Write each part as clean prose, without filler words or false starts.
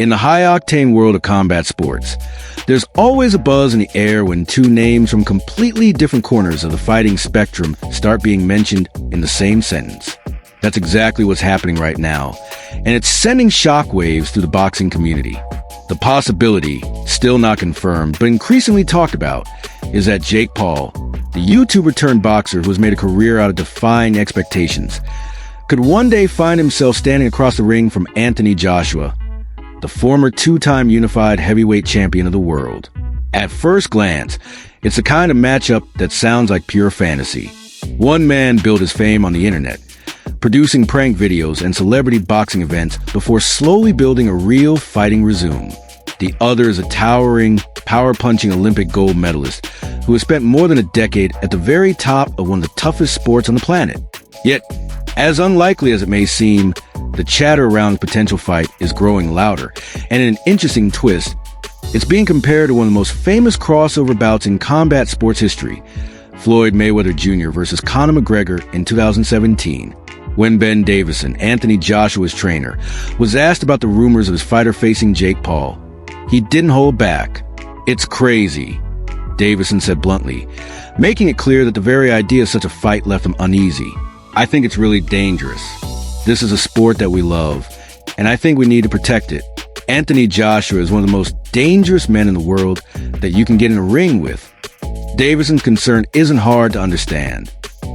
In the high-octane world of combat sports, there's always a buzz in the air when two names from completely different corners of the fighting spectrum start being mentioned in the same sentence. That's exactly what's happening right now, and it's sending shockwaves through the boxing community. The possibility, still not confirmed, but increasingly talked about, is that Jake Paul, the YouTuber-turned-boxer who has made a career out of defying expectations, could one day find himself standing across the ring from Anthony Joshua, the former two-time unified heavyweight champion of the world. At first glance, it's the kind of matchup that sounds like pure fantasy. One man built his fame on the internet, producing prank videos and celebrity boxing events before slowly building a real fighting resume. The other is a towering, power-punching Olympic gold medalist who has spent more than a decade at the very top of one of the toughest sports on the planet. Yet, as unlikely as it may seem, the chatter around the potential fight is growing louder, and in an interesting twist, it's being compared to one of the most famous crossover bouts in combat sports history, Floyd Mayweather Jr. versus Conor McGregor in 2017. When Ben Davison, Anthony Joshua's trainer, was asked about the rumors of his fighter facing Jake Paul, he didn't hold back. "It's crazy," Davison said bluntly, making it clear that the very idea of such a fight left him uneasy. "I think it's really dangerous. This is a sport that we love, and I think we need to protect it. Anthony Joshua is one of the most dangerous men in the world that you can get in a ring with." Davison's concern isn't hard to understand.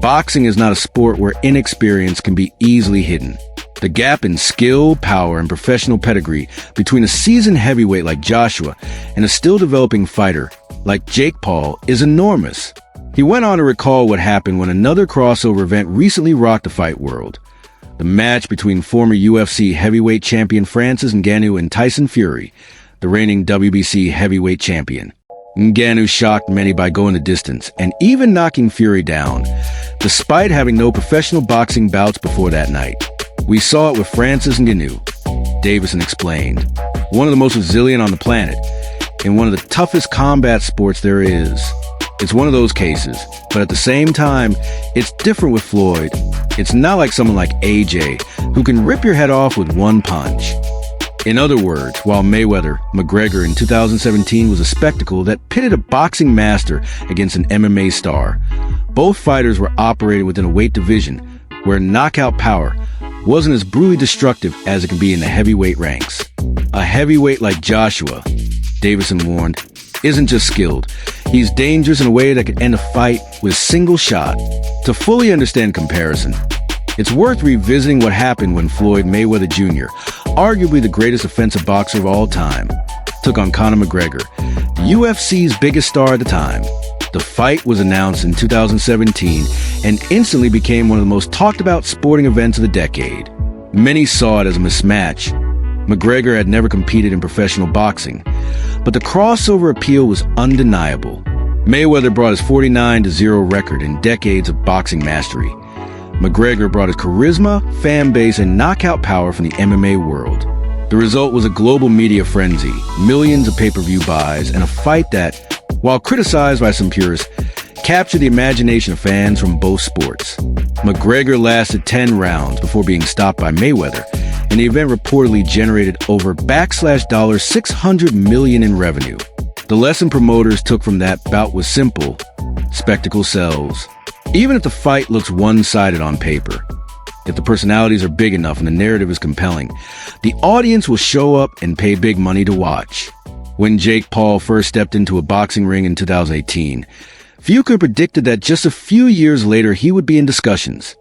Boxing is not a sport where inexperience can be easily hidden. The gap in skill, power, and professional pedigree between a seasoned heavyweight like Joshua and a still-developing fighter like Jake Paul is enormous. He went on to recall what happened when another crossover event recently rocked the fight world. The match between former UFC heavyweight champion Francis Ngannou and Tyson Fury, the reigning WBC heavyweight champion. Ngannou shocked many by going the distance and even knocking Fury down, despite having no professional boxing bouts before that night. "We saw it with Francis Ngannou," Davison explained. "One of the most resilient on the planet, in one of the toughest combat sports there is. It's one of those cases, but at the same time, it's different with Floyd. It's not like someone like AJ, who can rip your head off with one punch." In other words, while McGregor in 2017 was a spectacle that pitted a boxing master against an MMA star, both fighters were operating within a weight division where knockout power wasn't as brutally destructive as it can be in the heavyweight ranks. A heavyweight like Joshua, Davison warned, isn't just skilled. He's dangerous in a way that could end a fight with a single shot. To fully understand comparison, it's worth revisiting what happened when Floyd Mayweather Jr., arguably the greatest offensive boxer of all time, took on Conor McGregor, the UFC's biggest star at the time. The fight was announced in 2017 and instantly became one of the most talked about sporting events of the decade. Many saw it as a mismatch. McGregor had never competed in professional boxing, but the crossover appeal was undeniable. Mayweather brought his 49-0 record in decades of boxing mastery. McGregor brought his charisma, fan base, and knockout power from the MMA world. The result was a global media frenzy, millions of pay-per-view buys, and a fight that, while criticized by some purists, captured the imagination of fans from both sports. McGregor lasted 10 rounds before being stopped by Mayweather, and the event reportedly generated over $600 million in revenue. The lesson promoters took from that bout was simple: spectacle sells. Even if the fight looks one-sided on paper, if the personalities are big enough and the narrative is compelling, the audience will show up and pay big money to watch. When Jake Paul first stepped into a boxing ring in 2018, few could have predicted that just a few years later he would be in discussions,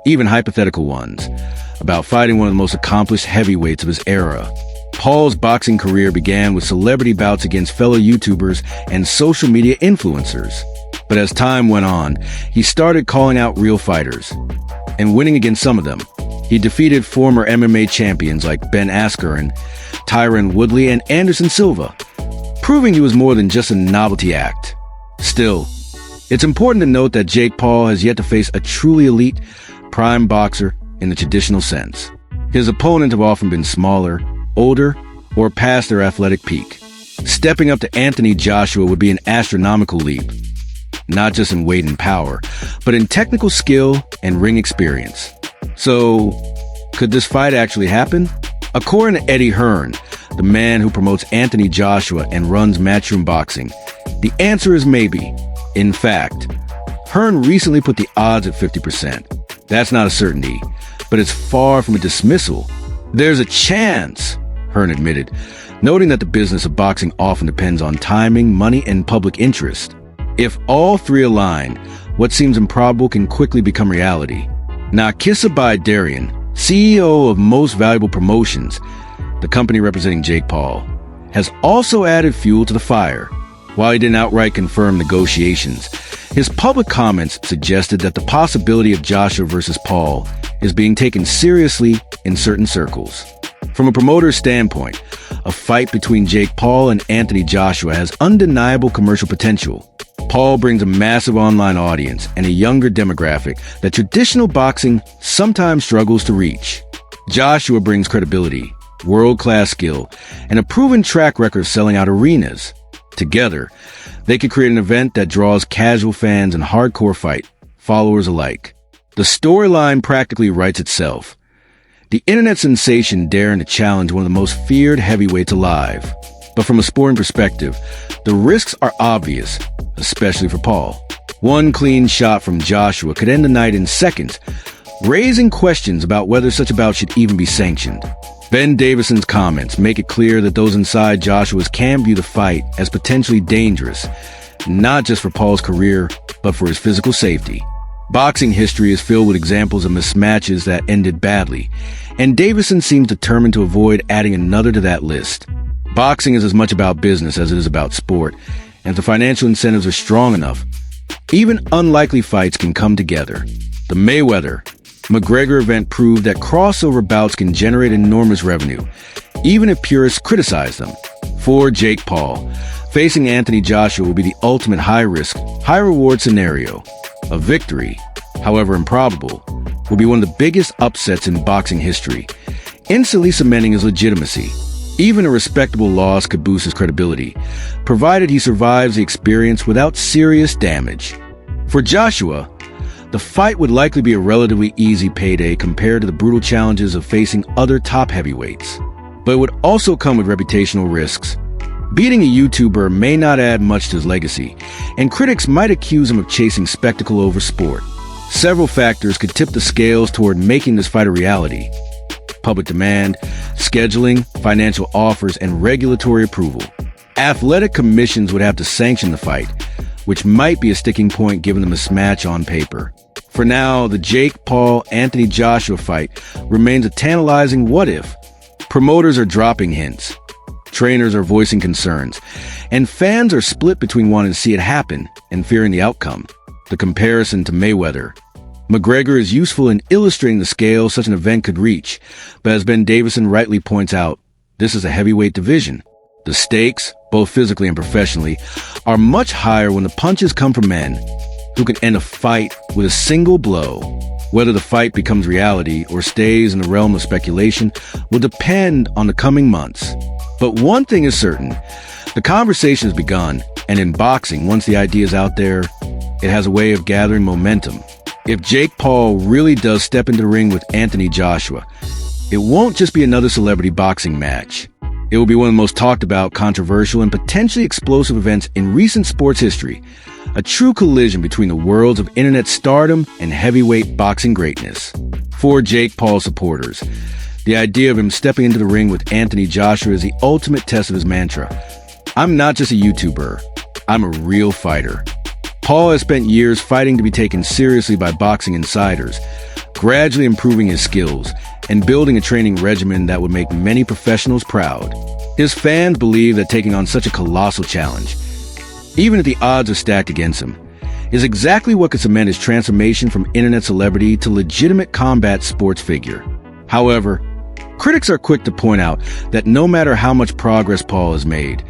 even hypothetical ones, about fighting one of the most accomplished heavyweights of his era. Paul's boxing career began with celebrity bouts against fellow YouTubers and social media influencers. But as time went on, he started calling out real fighters and winning against some of them. He defeated former MMA champions like Ben Askren, Tyron Woodley, and Anderson Silva, proving he was more than just a novelty act. Still, it's important to note that Jake Paul has yet to face a truly elite, prime boxer in the traditional sense. His opponents have often been smaller, older, or past their athletic peak. Stepping up to Anthony Joshua would be an astronomical leap, not just in weight and power, but in technical skill and ring experience. So, could this fight actually happen? According to Eddie Hearn, the man who promotes Anthony Joshua and runs Matchroom Boxing? The answer is maybe. In fact, Hearn recently put the odds at 50%. That's not a certainty, but it's far from a dismissal. There's a chance, Hearn admitted, noting that the business of boxing often depends on timing, money, and public interest. If all three align, what seems improbable can quickly become reality. Nakisa Darian, CEO of Most Valuable Promotions, the company representing Jake Paul, has also added fuel to the fire. While he didn't outright confirm negotiations, his public comments suggested that the possibility of Joshua versus Paul is being taken seriously in certain circles. From a promoter's standpoint, a fight between Jake Paul and Anthony Joshua has undeniable commercial potential. Paul brings a massive online audience and a younger demographic that traditional boxing sometimes struggles to reach. Joshua brings credibility, world-class skill, and a proven track record of selling out arenas. Together, they could create an event that draws casual fans and hardcore fight followers alike. The storyline practically writes itself. The internet sensation daring to challenge one of the most feared heavyweights alive. But from a sporting perspective, the risks are obvious, especially for Paul. One clean shot from Joshua could end the night in seconds, raising questions about whether such a bout should even be sanctioned. Ben Davison's comments make it clear that those inside Joshua's can view the fight as potentially dangerous, not just for Paul's career, but for his physical safety. Boxing history is filled with examples of mismatches that ended badly, and Davison seems determined to avoid adding another to that list. Boxing is as much about business as it is about sport, and if the financial incentives are strong enough, even unlikely fights can come together. The Mayweather-McGregor event proved that crossover bouts can generate enormous revenue, even if purists criticize them. For Jake Paul, facing Anthony Joshua will be the ultimate high-risk, high-reward scenario. A victory, however improbable, will be one of the biggest upsets in boxing history, instantly cementing his legitimacy. Even a respectable loss could boost his credibility, provided he survives the experience without serious damage. For Joshua, the fight would likely be a relatively easy payday compared to the brutal challenges of facing other top heavyweights. But it would also come with reputational risks. Beating a YouTuber may not add much to his legacy, and critics might accuse him of chasing spectacle over sport. Several factors could tip the scales toward making this fight a reality. Public demand, scheduling, financial offers, and regulatory approval. Athletic commissions would have to sanction the fight, which might be a sticking point given the mismatch on paper. For now, the Jake Paul-Anthony Joshua fight remains a tantalizing what-if. Promoters are dropping hints. Trainers are voicing concerns, and fans are split between wanting to see it happen and fearing the outcome. The comparison to Mayweather-McGregor is useful in illustrating the scale such an event could reach, but as Ben Davison rightly points out, this is a heavyweight division. The stakes, both physically and professionally, are much higher when the punches come from men who can end a fight with a single blow. Whether the fight becomes reality or stays in the realm of speculation will depend on the coming months. But one thing is certain, the conversation has begun, and in boxing, once the idea is out there, it has a way of gathering momentum. If Jake Paul really does step into the ring with Anthony Joshua, it won't just be another celebrity boxing match. It will be one of the most talked about, controversial, and potentially explosive events in recent sports history. A true collision between the worlds of internet stardom and heavyweight boxing greatness. For Jake Paul supporters, the idea of him stepping into the ring with Anthony Joshua is the ultimate test of his mantra. I'm not just a YouTuber, I'm a real fighter. Paul has spent years fighting to be taken seriously by boxing insiders, gradually improving his skills and building a training regimen that would make many professionals proud. His fans believe that taking on such a colossal challenge, even if the odds are stacked against him, is exactly what could cement his transformation from internet celebrity to legitimate combat sports figure. However, critics are quick to point out that no matter how much progress Paul has made,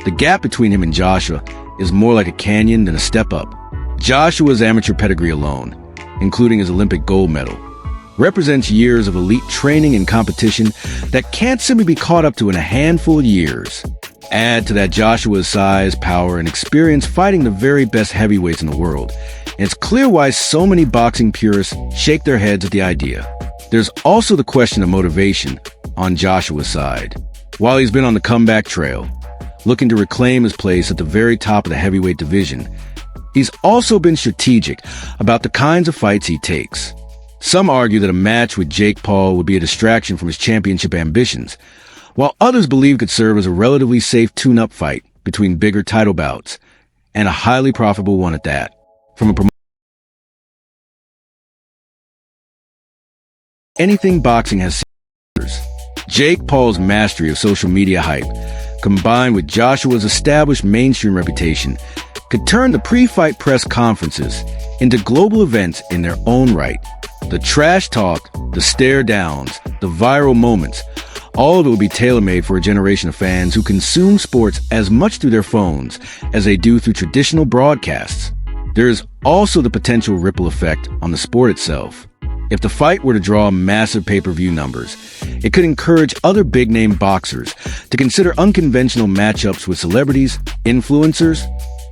the gap between him and Joshua is more like a canyon than a step up. Joshua's amateur pedigree alone, including his Olympic gold medal, represents years of elite training and competition that can't simply be caught up to in a handful of years. Add to that Joshua's size, power, and experience fighting the very best heavyweights in the world, and it's clear why so many boxing purists shake their heads at the idea. There's also the question of motivation on Joshua's side. While he's been on the comeback trail, looking to reclaim his place at the very top of the heavyweight division, he's also been strategic about the kinds of fights he takes. Some argue that a match with Jake Paul would be a distraction from his championship ambitions, while others believe could serve as a relatively safe tune-up fight between bigger title bouts, and a highly profitable one at that. From a anything boxing has seen. Jake Paul's mastery of social media hype, combined with Joshua's established mainstream reputation, could turn the pre-fight press conferences into global events in their own right. The trash talk, the stare downs, the viral moments, all of it will be tailor-made for a generation of fans who consume sports as much through their phones as they do through traditional broadcasts. There is also the potential ripple effect on the sport itself. If the fight were to draw massive pay-per-view numbers, it could encourage other big-name boxers to consider unconventional matchups with celebrities, influencers,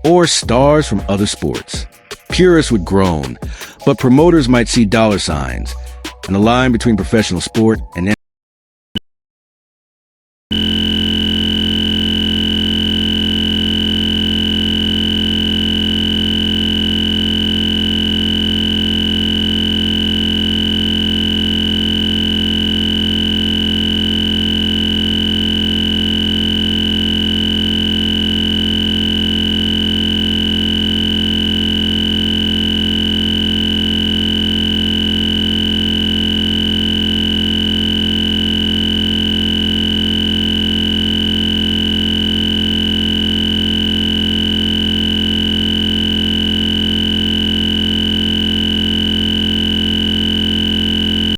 or stars from other sports. Purists would groan, but promoters might see dollar signs, and the line between professional sport and